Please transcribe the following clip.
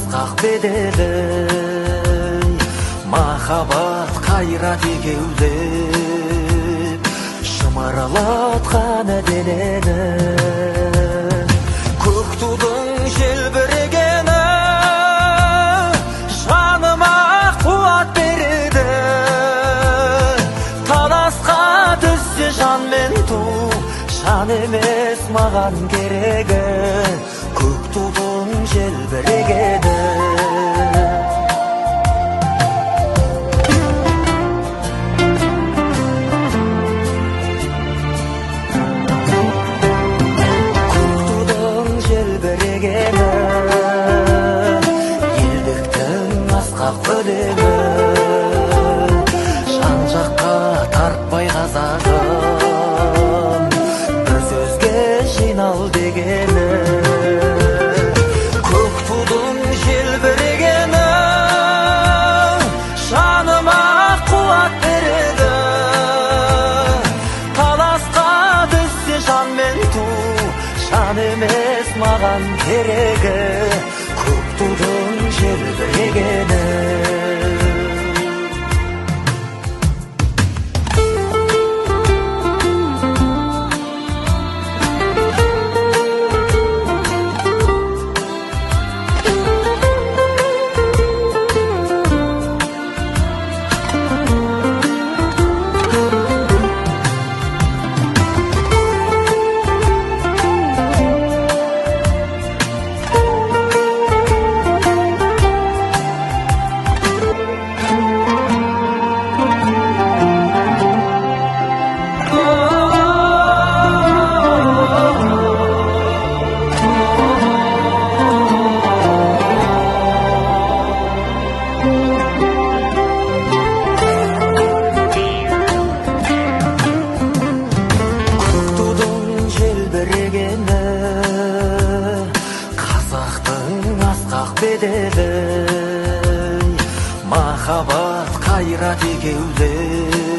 асқақ бедері, махаббат қайрат екеулеп шымырлатқан денені. Көк тудың желбірегені жаныма қуат береді. Таласқа түссе жан мен ту, жан емес маған керегі. Көк тудың желбірегені. Елдіктің асқақ өлеңі, жан жаққа тартпай қазағым, бір сөзге жинал дегені. Көк тудың желбірегені жаныма қуат береді. Таласқа түссе жан мен ту, жан емес маған керегі. Көк тудың желбірегені. Қазақтың асқақ бедері, махаббат қайрат екеулеп